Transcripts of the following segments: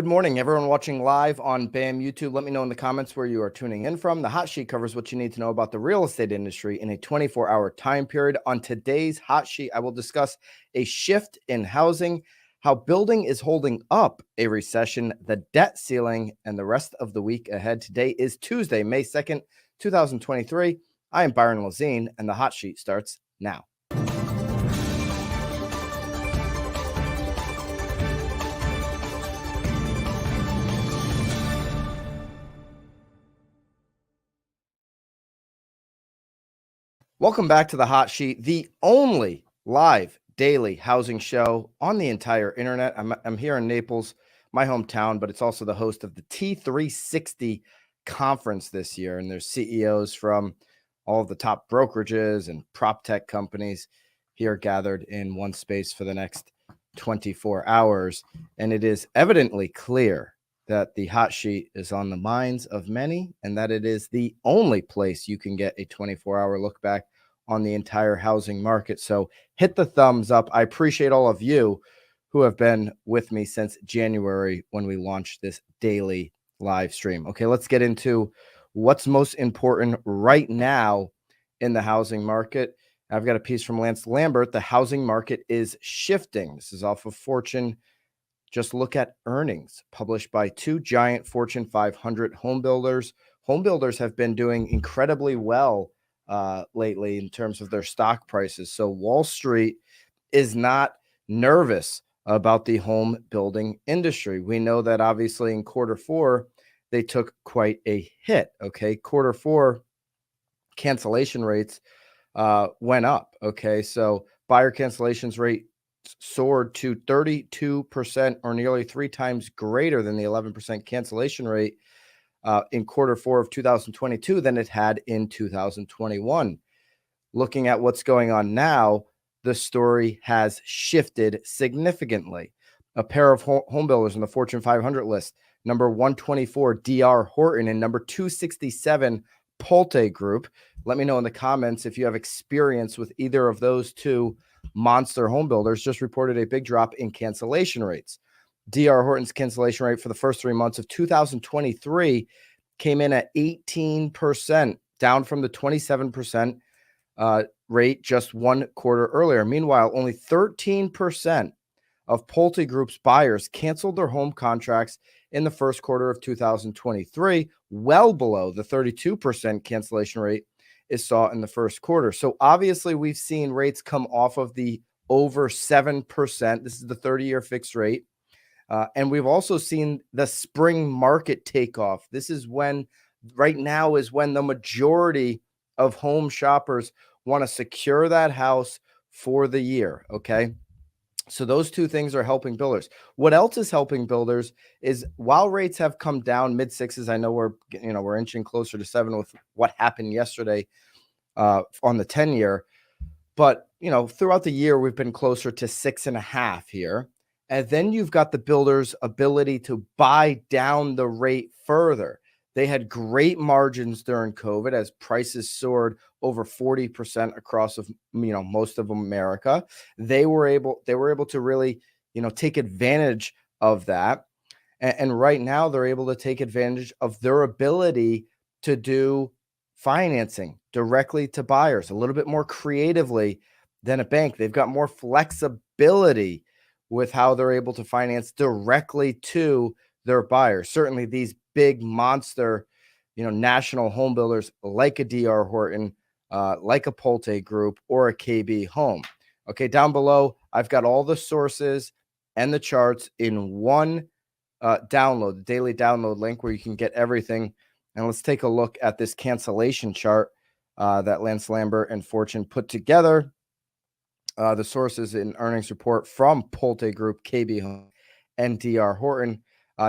Good morning, everyone watching live on BAM YouTube. Let me know in the comments where you are tuning in from. The Hot Sheet covers what you need to know about the real estate industry in a 24-hour time period. On today's Hot Sheet, I will discuss a shift in housing, how building is holding up a recession, the debt ceiling, and the rest of the week ahead. Today is Tuesday, May 2nd, 2023. I am Byron Lazine, and the Hot Sheet starts now. Welcome back to the Hot Sheet, the only live daily housing show on the entire internet. I'm here in Naples, my hometown, but it's also the host of the T360 conference this year. And there's CEOs from all of the top brokerages and prop tech companies here gathered in one space for the next 24 hours. And it is evidently clear that the Hot Sheet is on the minds of many, and that it is the only place you can get a 24-hour look back on the entire housing market. So hit the thumbs up. I appreciate all of you who have been with me since January when we launched this daily live stream. Okay, let's get into what's most important right now in the housing market. I've got a piece from Lance Lambert. The housing market is shifting. This is off of Fortune. Just look at earnings published by two giant Fortune 500 home builders. Home builders have been doing incredibly well lately in terms of their stock prices. So Wall Street is not nervous about the home building industry. We know that obviously in quarter four, they took quite a hit. Okay. Quarter four cancellation rates went up. Okay. So buyer cancellations rate soared to 32%, or nearly 3 times greater than the 11% cancellation rate in quarter four of 2022 than it had in 2021. Looking at what's going on now, the story has shifted significantly. A pair of home builders on the Fortune 500 list, number 124, D.R. Horton, and number 267, Pulte Group. Let me know in the comments if you have experience with either of those two monster home builders. Just reported a big drop in cancellation rates. D.R. Horton's cancellation rate for the first 3 months of 2023 came in at 18%, down from the 27% rate just one quarter earlier. Meanwhile, only 13% of Pulte Group's buyers canceled their home contracts in the first quarter of 2023, well below the 32% cancellation rate it saw in the first quarter. So obviously we've seen rates come off of the over 7%. This is the 30-year fixed rate. And we've also seen the spring market take off. This is when, right now is when the majority of home shoppers want to secure that house for the year. Okay. So those two things are helping builders. What else is helping builders is while rates have come down mid-sixes, I know we're inching closer to 7 with what happened yesterday on the 10-year, but throughout the year we've been closer to 6.5 here. And then you've got the builders' ability to buy down the rate further. They had great margins during COVID as prices soared over 40% across most of America. They were able to really take advantage of that. And right now they're able to take advantage of their ability to do financing directly to buyers a little bit more creatively than a bank. They've got more flexibility with how they're able to finance directly to their buyers. Certainly these big monster, national home builders like a D.R. Horton, like a Pulte Group, or a KB Home. Okay, down below, I've got all the sources and the charts in one download, the daily download link where you can get everything. And let's take a look at this cancellation chart that Lance Lambert and Fortune put together. The sources in earnings report from Pulte Group, KB Home, and D.R. Horton.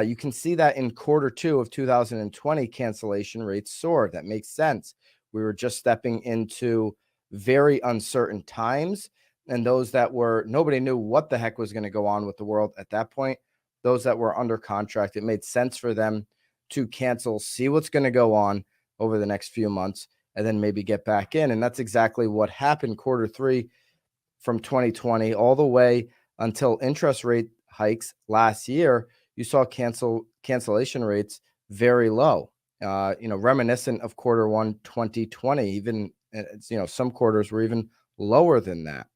You can see that in quarter two of 2020, cancellation rates soared. That makes sense. We were just stepping into very uncertain times, and nobody knew what the heck was going to go on with the world at that point. Those that were under contract, it made sense for them to cancel, see what's going to go on over the next few months, and then maybe get back in. And that's exactly what happened quarter three from 2020 all the way until interest rate hikes last year. you saw cancellation rates very low, reminiscent of Q1 2020. Even some quarters were even lower than that.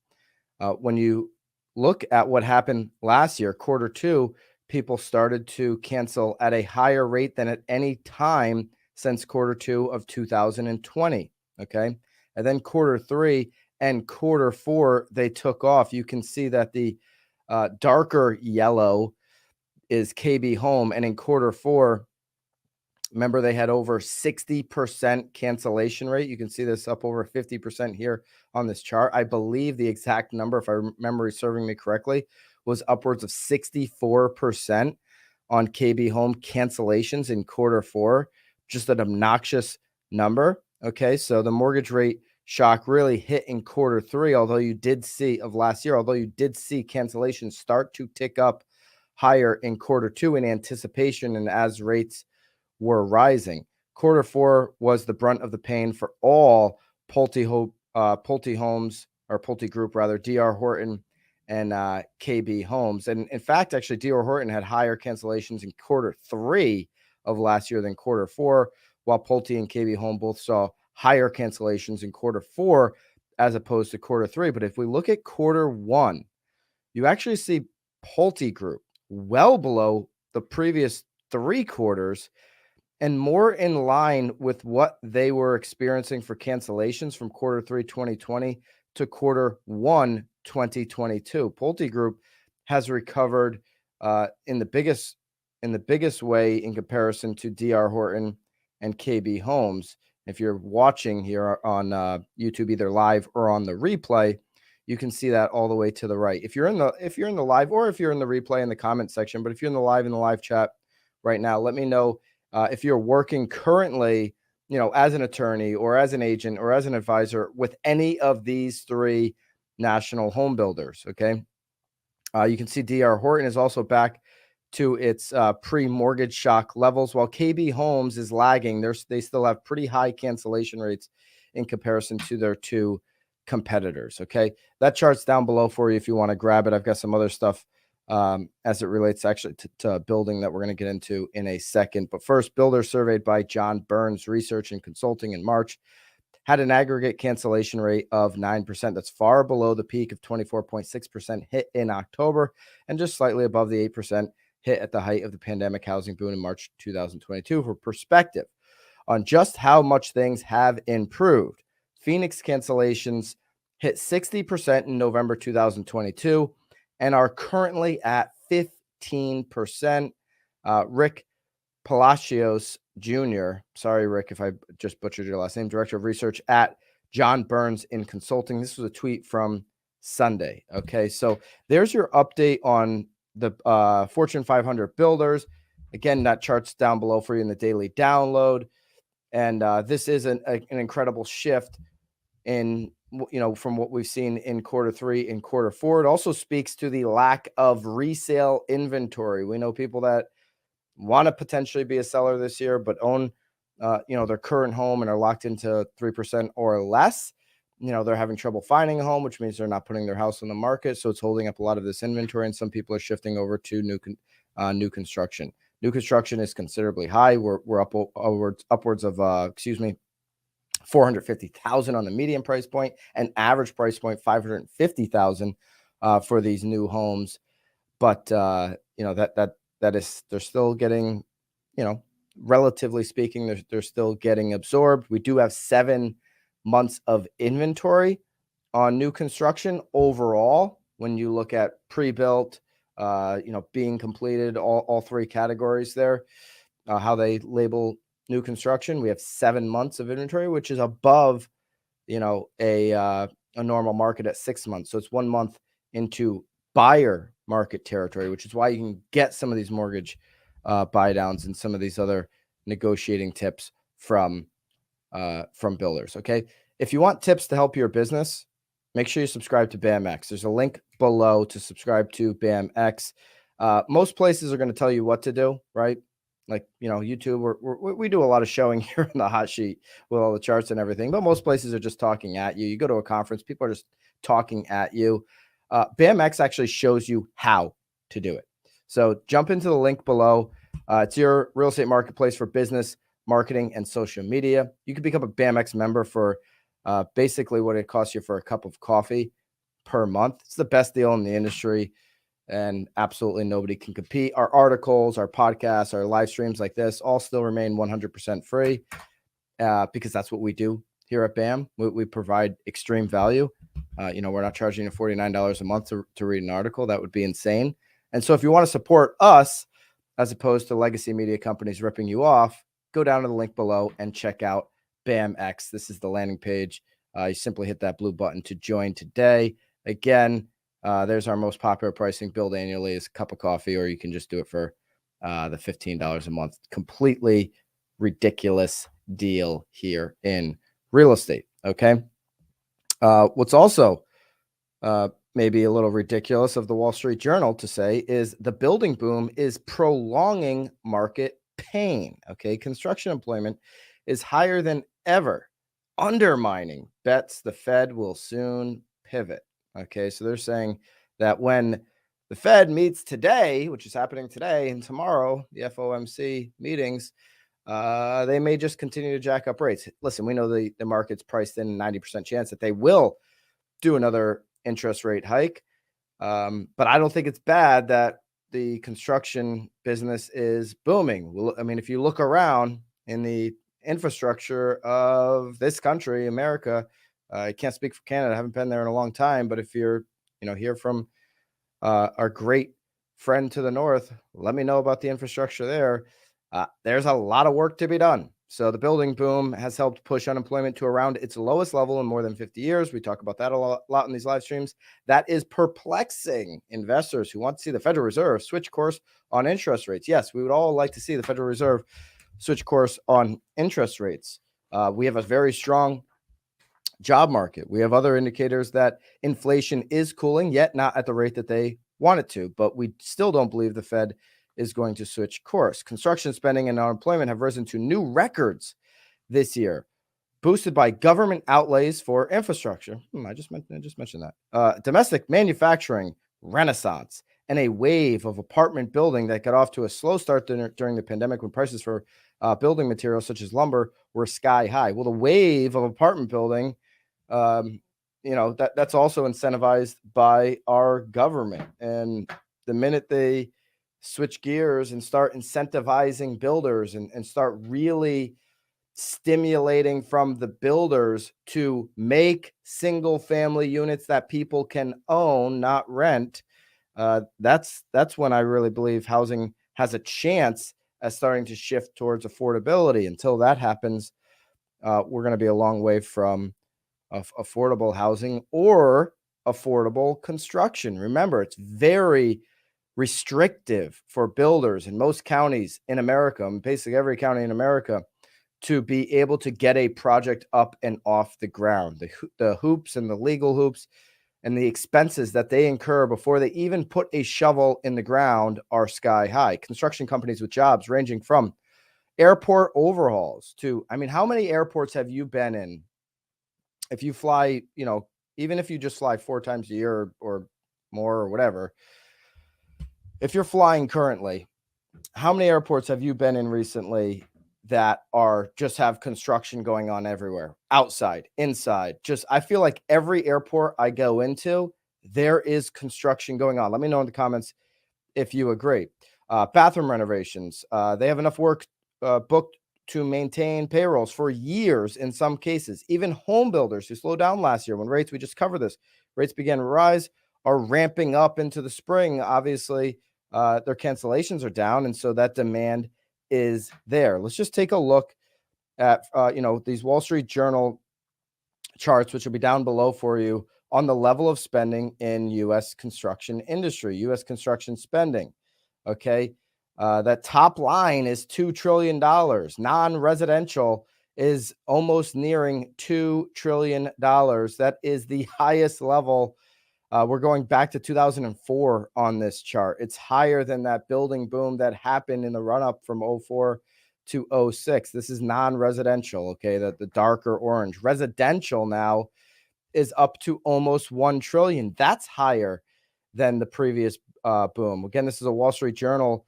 When you look at what happened last year, Q2, people started to cancel at a higher rate than at any time since Q2 of 2020. Okay. And then Q3 and Q4, they took off. You can see that the darker yellow is KB Home. And in Q4, remember, they had over 60% cancellation rate. You can see this up over 50% here on this chart. I believe the exact number, if I remember serving me correctly, was upwards of 64% on KB Home cancellations in Q4. Just an obnoxious number. Okay, so the mortgage rate shock really hit in Q3, although you did see cancellations start to tick up higher in Q2 in anticipation and as rates were rising. Q4 was the brunt of the pain for all Pulte Homes, or Pulte Group rather, D.R. Horton and KB Homes. And in fact, actually, D.R. Horton had higher cancellations in Q3 of last year than Q4, while Pulte and KB Home both saw higher cancellations in Q4 as opposed to Q3. But if we look at Q1, you actually see Pulte Group well below the previous 3 quarters and more in line with what they were experiencing for cancellations from Q3 2020 to Q1 2022. Pulte Group has recovered in the biggest way in comparison to D.R. Horton and KB Homes. If you're watching here on YouTube, either live or on the replay, you can see that all the way to the right. If you're in the live, or if you're in the replay in the comment section, but if you're in the live chat right now, let me know if you're working currently, as an attorney or as an agent or as an advisor with any of these 3 national home builders. Okay. You can see D.R. Horton is also back to its pre-mortgage shock levels, while KB Homes is lagging. They still have pretty high cancellation rates in comparison to their 2 competitors. Okay. That chart's down below for you if you want to grab it. I've got some other stuff as it relates actually to building that we're going to get into in a second. But first, builders surveyed by John Burns Research and Consulting in March had an aggregate cancellation rate of 9%. That's far below the peak of 24.6% hit in October and just slightly above the 8% hit at the height of the pandemic housing boom in March 2022. For perspective on just how much things have improved, Phoenix cancellations hit 60% in November 2022 and are currently at 15%. Rick Palacios Jr., sorry, Rick, if I just butchered your last name, Director of Research at John Burns in Consulting. This was a tweet from Sunday. Okay, so there's your update on the Fortune 500 builders. Again, that chart's down below for you in the daily download. And this is an incredible shift in, from what we've seen in Q3 and Q4. It also speaks to the lack of resale inventory. We know people that want to potentially be a seller this year, but own, their current home and are locked into 3% or less. They're having trouble finding a home, which means they're not putting their house on the market. So it's holding up a lot of this inventory, and some people are shifting over to new construction. New construction is considerably high. We're upwards of 450,000 on the median price point, and average price point 550,000 for these new homes. But that is, they're still getting, relatively speaking, they're still getting absorbed. We do have 7 months of inventory on new construction overall. When you look at pre-built, being completed, all 3 categories there, how they label new construction, we have 7 months of inventory, which is above, a normal market at 6 months. So it's 1 month into buyer market territory, which is why you can get some of these mortgage buy downs and some of these other negotiating tips from builders. Okay. If you want tips to help your business, make sure you subscribe to BAMX. There's a link below to subscribe to BAMX. Most places are going to tell you what to do, right? Like, YouTube, we do a lot of showing here in the hot sheet with all the charts and everything, but most places are just talking at you. You go to a conference, people are just talking at you. BAMX actually shows you how to do it. So jump into the link below. It's your real estate marketplace for business, marketing, and social media. You can become a BAMX member for basically what it costs you for a cup of coffee per month. It's the best deal in the industry, and absolutely nobody can compete. Our articles, our podcasts, our live streams like this all still remain 100% free because that's what we do here at BAM. We provide extreme value. We're not charging you $49 a month to read an article. That would be insane. And so if you want to support us, as opposed to legacy media companies ripping you off, go down to the link below and check out BAMX. This is the landing page. You simply hit that blue button to join today. Again, there's our most popular pricing. Billed annually is a cup of coffee, or you can just do it for the $15 a month. Completely ridiculous deal here in real estate. Okay. What's also maybe a little ridiculous of the Wall Street Journal to say is the building boom is prolonging market pain. Okay. Construction employment is higher than ever, undermining bets the Fed will soon pivot. Okay. So they're saying that when the Fed meets today, which is happening today and tomorrow, the FOMC meetings, they may just continue to jack up rates. Listen, we know the market's priced in 90% chance that they will do another interest rate hike. But I don't think it's bad that the construction business is booming. I mean, if you look around in the infrastructure of this country, America, I can't speak for Canada. I haven't been there in a long time, but if you're, hear from our great friend to the north, let me know about the infrastructure there. There's a lot of work to be done. So the building boom has helped push unemployment to around its lowest level in more than 50 years. We talk about that a lot in these live streams. That is perplexing investors who want to see the Federal Reserve switch course on interest rates. Yes, we would all like to see the Federal Reserve switch course on interest rates. We have a very strong job market. We have other indicators that inflation is cooling, yet not at the rate that they want it to. But we still don't believe the Fed is going to switch course. Construction spending and unemployment have risen to new records this year, boosted by government outlays for infrastructure. I just mentioned that. Domestic manufacturing renaissance and a wave of apartment building that got off to a slow start during the pandemic when prices for building materials such as lumber were sky high. Well, the wave of apartment building, that's also incentivized by our government. And the minute they switch gears and start incentivizing builders and start really stimulating from the builders to make single family units that people can own, not rent, that's when I really believe housing has a chance at starting to shift towards affordability. Until that happens, we're going to be a long way from affordable housing or affordable construction. Remember, it's very restrictive for builders in most counties in America, basically every county in America, to be able to get a project up and off the ground. The hoops and the legal hoops and the expenses that they incur before they even put a shovel in the ground are sky high. Construction companies with jobs ranging from airport overhauls to, how many airports have you been in? If you fly, even if you just fly 4 times a year or more or whatever, if you're flying currently, how many airports have you been in recently that are just have construction going on everywhere, outside, inside? I feel like every airport I go into, there is construction going on. Let me know in the comments if you agree. Bathroom renovations. They have enough work booked to maintain payrolls for years in some cases. Even home builders who slowed down last year when rates, we just covered this, rates began to rise, are ramping up into the spring. Obviously, their cancellations are down, and so that demand is there. Let's just take a look at these Wall Street Journal charts, which will be down below for you, on the level of spending in U.S. construction industry, U.S. construction spending. Okay, that top line is $2 trillion. Non-residential is almost nearing $2 trillion. That is the highest level. We're going back to 2004 on this chart. It's higher than that building boom that happened in the run-up from 04 to 06. This is non-residential, okay, the darker orange. Residential now is up to almost $1 trillion. That's higher than the previous boom. Again, this is a Wall Street Journal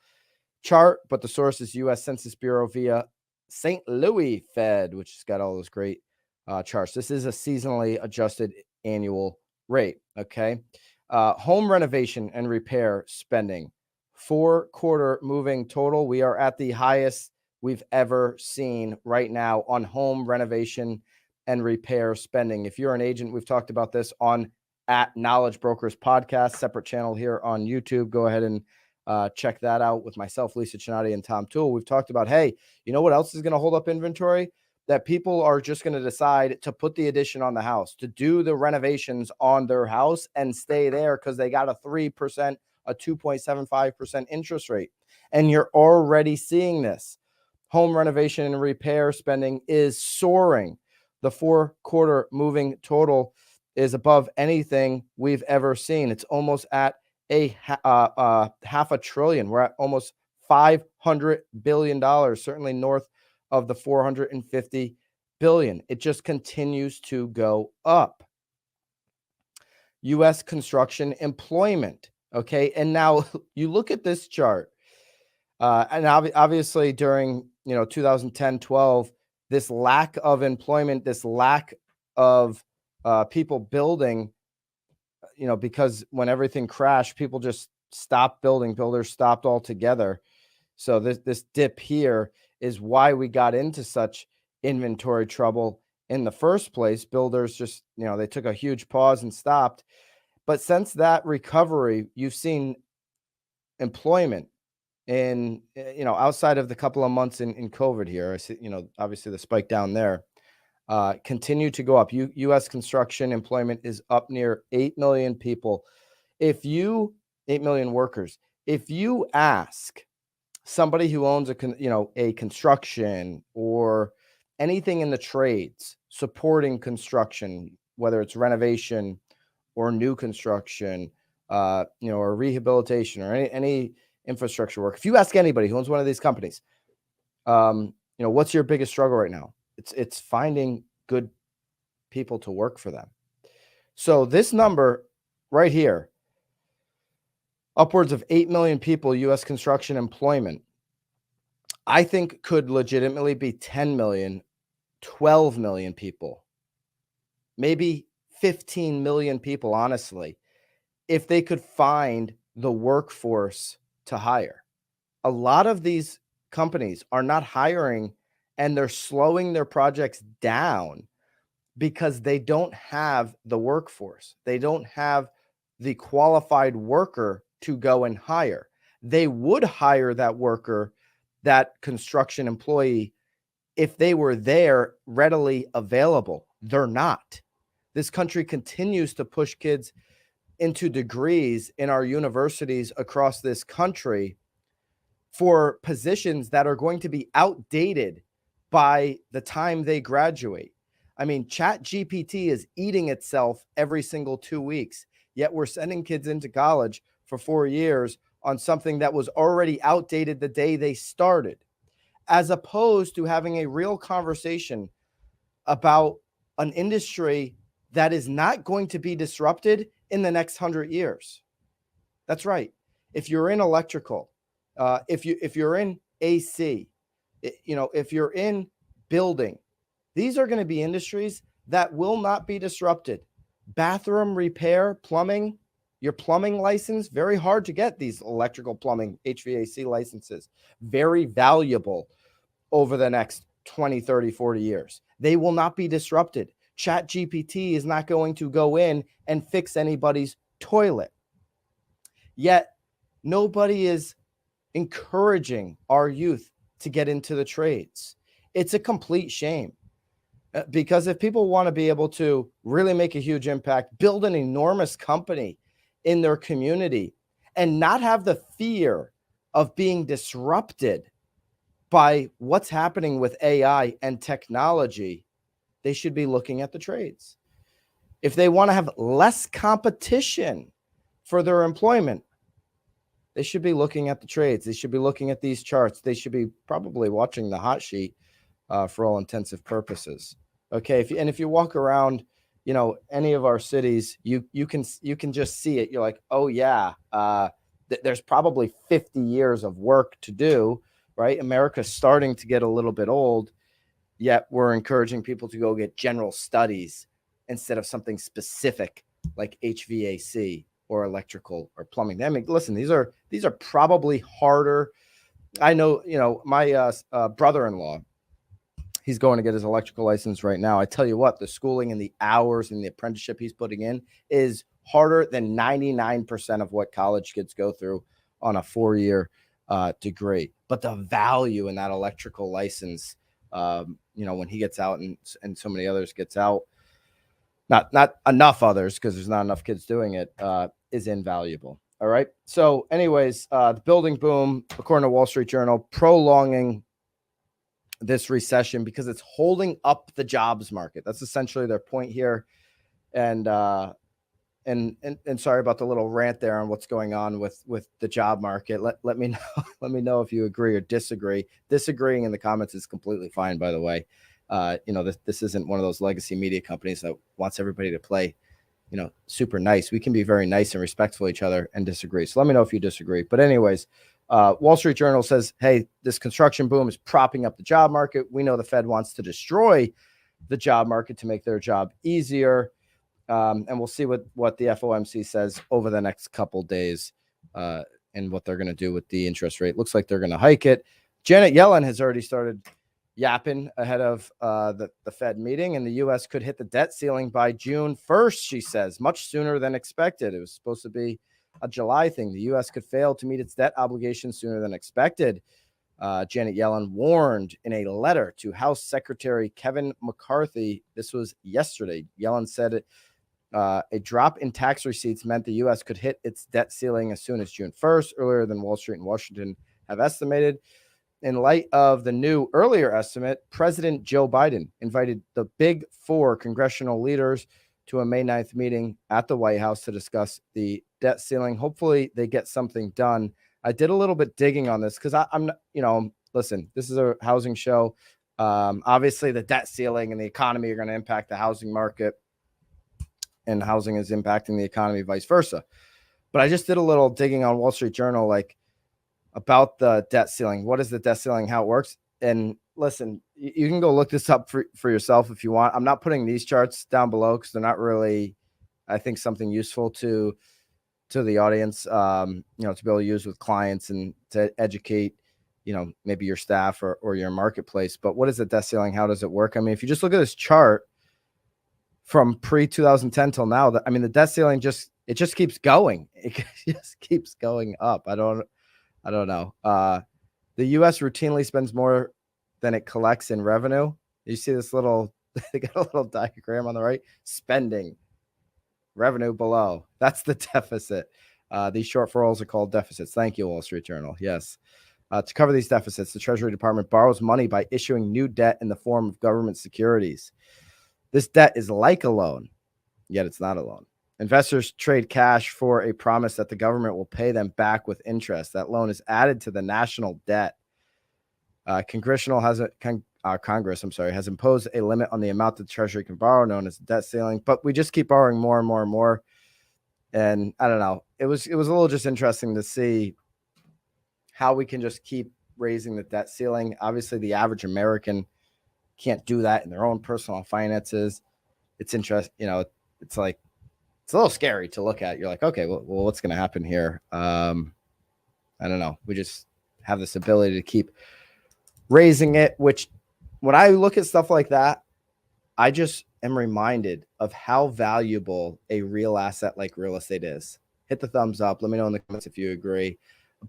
chart, but the source is U.S. Census Bureau via St. Louis Fed, which has got all those great charts. This is a seasonally adjusted annual rate. Okay. Home renovation and repair spending, 4-quarter moving total. We are at the highest we've ever seen right now on home renovation and repair spending. If you're an agent, we've talked about this on at Knowledge Brokers Podcast, separate channel here on YouTube. Go ahead and check that out with myself, Lisa Chinati, and Tom Toole. We've talked about, hey, you know what else is going to hold up inventory? That people are just going to decide to put the addition on the house, to do the renovations on their house and stay there because they got a 3%, a 2.75% interest rate. And you're already seeing this. Home renovation and repair spending is soaring. The 4-quarter moving total is above anything we've ever seen. It's almost at a half a trillion. We're at almost $500 billion, certainly north of the 450 billion. It just continues to go up. U.S. construction employment. Okay. And now you look at this chart, and obviously during 2010, 12, this lack of employment, this lack of people building, because when everything crashed, people just stopped building. Builders stopped altogether. So this dip here is why we got into such inventory trouble in the first place. Builders just, they took a huge pause and stopped. But since that recovery, you've seen employment in, outside of the couple of months in COVID here. I see, obviously the spike down there, continue to go up. U.S. construction employment is up near 8 million people. 8 million workers. If you ask somebody who owns a construction or anything in the trades supporting construction, whether it's renovation or new construction, or rehabilitation or any infrastructure work. If you ask anybody who owns one of these companies, what's your biggest struggle right now? It's finding good people to work for them. So this number right here, upwards of 8 million people, U.S. construction employment, I think could legitimately be 10 million, 12 million people, maybe 15 million people, honestly, if they could find the workforce to hire. A lot of these companies are not hiring and they're slowing their projects down because they don't have the workforce. They don't have the qualified worker to go and hire. They would hire that worker, that construction employee, if they were there readily available. They're not. This country continues to push kids into degrees in our universities across this country for positions that are going to be outdated by the time they graduate. I mean, ChatGPT is eating itself every single 2 weeks, yet we're sending kids into college for 4 years on something that was already outdated the day they started, as opposed to having a real conversation about an industry that is not going to be disrupted in the next 100 years. That's right. If you're in electrical, if you're in AC, if you're in building, these are going to be industries that will not be disrupted. Bathroom repair, plumbing, your plumbing license, very hard to get these electrical plumbing HVAC licenses. Very valuable over the next 20, 30, 40 years. They will not be disrupted. ChatGPT is not going to go in and fix anybody's toilet. Yet nobody is encouraging our youth to get into the trades. It's a complete shame, because if people want to be able to really make a huge impact, build an enormous company in their community, and not have the fear of being disrupted by what's happening with AI and technology, they should be looking at the trades. If they want to have less competition for their employment, they should be looking at the trades. They should be looking at these charts. They should be probably watching the hot sheet for all intensive purposes. Okay, if you walk around, any of our cities, you can just see it. You're like, oh yeah, there's probably 50 years of work to do, right? America's starting to get a little bit old, yet we're encouraging people to go get general studies instead of something specific like HVAC or electrical or plumbing. I mean, listen, these are probably harder. I know, my brother-in-law, he's going to get his electrical license right now. I tell you what, the schooling and the hours and the apprenticeship he's putting in is harder than 99% of what college kids go through on a 4-year degree. But the value in that electrical license, when he gets out and so many others gets out, not enough others because there's not enough kids doing it, is invaluable. All right. So anyways, the building boom, according to Wall Street Journal, prolonging this recession because it's holding up the jobs market. That's essentially their point here. And sorry about the little rant there on what's going on with the job market. Let me know. Let me know if you agree or disagree. Disagreeing in the comments is completely fine, by the way. This isn't one of those legacy media companies that wants everybody to play, super nice. We can be very nice and respectful to each other and disagree. So let me know if you disagree. But anyways, Wall Street Journal says, hey, this construction boom is propping up the job market. We know the Fed wants to destroy the job market to make their job easier. And we'll see what the FOMC says over the next couple days and what they're going to do with the interest rate. Looks like they're going to hike it. Janet Yellen has already started yapping ahead of the Fed meeting, and the U.S. could hit the debt ceiling by June 1st, she says, much sooner than expected. It was supposed to be a July thing. The U.S. could fail to meet its debt obligations sooner than expected. Janet Yellen warned in a letter to House Secretary Kevin McCarthy. This was yesterday. Yellen said a drop in tax receipts meant the U.S. could hit its debt ceiling as soon as June 1st, earlier than Wall Street and Washington have estimated. In light of the new earlier estimate, President Joe Biden invited the big four congressional leaders to a May 9th meeting at the White House to discuss the debt ceiling. Hopefully they get something done. I did a little bit digging on this because I'm, listen, this is a housing show. Obviously the debt ceiling and the economy are going to impact the housing market, and housing is impacting the economy, vice versa. But I just did a little digging on Wall Street Journal, about the debt ceiling. What is the debt ceiling, how it works? And listen, you can go look this up for yourself if you want. I'm not putting these charts down below because they're not really, I think, something useful to the audience, to be able to use with clients and to educate, maybe your staff or your marketplace. But what is the debt ceiling? How does it work? I mean, if you just look at this chart from pre-2010 till now, the debt ceiling just keeps going. It just keeps going up. I don't know. The U.S. routinely spends more than it collects in revenue. You see this little, they got a little diagram on the right, spending, revenue below. That's the deficit. These shortfalls are called deficits. Thank you, Wall Street Journal. Yes. To cover these deficits, the Treasury Department borrows money by issuing new debt in the form of government securities. This debt is like a loan, yet it's not a loan. Investors trade cash for a promise that the government will pay them back with interest. That loan is added to the national debt. Congress has imposed a limit on the amount the Treasury can borrow, known as the debt ceiling. But we just keep borrowing more and more and more. And I don't know. It was a little just interesting to see how we can just keep raising the debt ceiling. Obviously, the average American can't do that in their own personal finances. It's interesting. It's like, it's a little scary to look at. You're like, okay, well what's going to happen here? I don't know. We just have this ability to keep raising it, which when I look at stuff like that, I just am reminded of how valuable a real asset like real estate is. Hit the thumbs up. Let me know in the comments if you agree.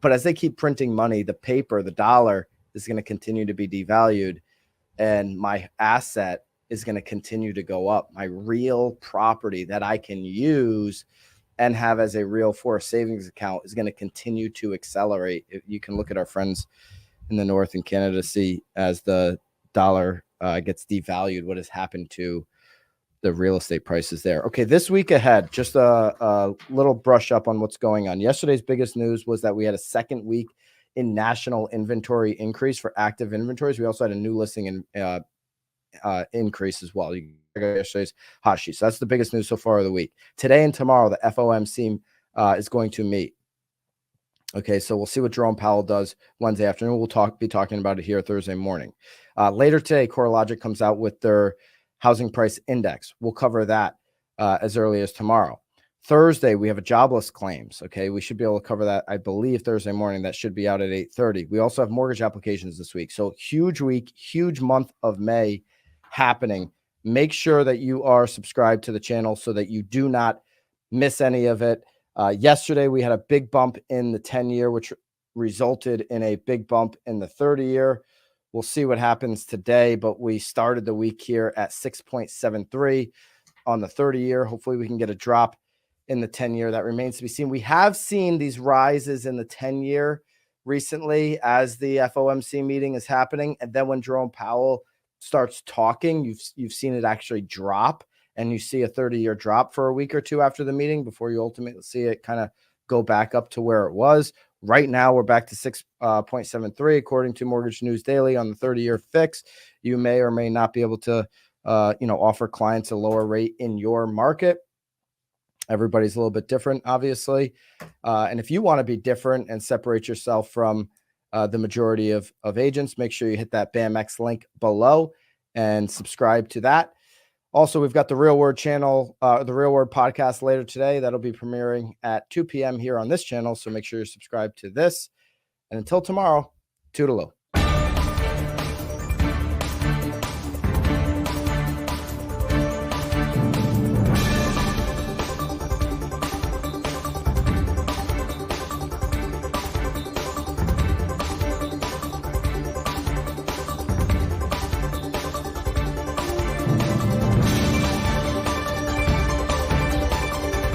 But as they keep printing money, the paper, the dollar is going to continue to be devalued, and my asset is going to continue to go up. My real property that I can use and have as a real forest savings account is going to continue to accelerate. You can look at our friends in the North in Canada to see as the dollar gets devalued, what has happened to the real estate prices there. Okay, this week ahead, just a little brush up on what's going on. Yesterday's biggest news was that we had a second week in national inventory increase for active inventories. We also had a new listing in increase as well. You got yesterday's hot sheet. So that's the biggest news so far of the week. Today and tomorrow, the FOMC is going to meet. Okay, so we'll see what Jerome Powell does Wednesday afternoon. We'll be talking about it here Thursday morning. Later today, CoreLogic comes out with their housing price index. We'll cover that as early as tomorrow. Thursday, we have a jobless claims. Okay, we should be able to cover that, I believe, Thursday morning. That should be out at 8:30. We also have mortgage applications this week. So huge week, huge month of May happening. Make sure that you are subscribed to the channel so that you do not miss any of it. Yesterday, we had a big bump in the 10-year, which resulted in a big bump in the 30-year. We'll see what happens today, but we started the week here at 6.73 on the 30-year. Hopefully, we can get a drop in the 10-year. That remains to be seen. We have seen these rises in the 10-year recently as the FOMC meeting is happening. And then when Jerome Powell starts talking, you've seen it actually drop. And you see a 30-year drop for a week or two after the meeting before you ultimately see it kind of go back up to where it was. Right now, we're back to 6.73, according to Mortgage News Daily on the 30-year fix. You may or may not be able to, offer clients a lower rate in your market. Everybody's a little bit different, obviously. And if you want to be different and separate yourself from the majority of agents, make sure you hit that BAMX link below and subscribe to that. Also, we've got the Real Word channel, the Real Word podcast later today. That'll be premiering at 2 p.m. here on this channel. So make sure you're subscribed to this. And until tomorrow, toodaloo.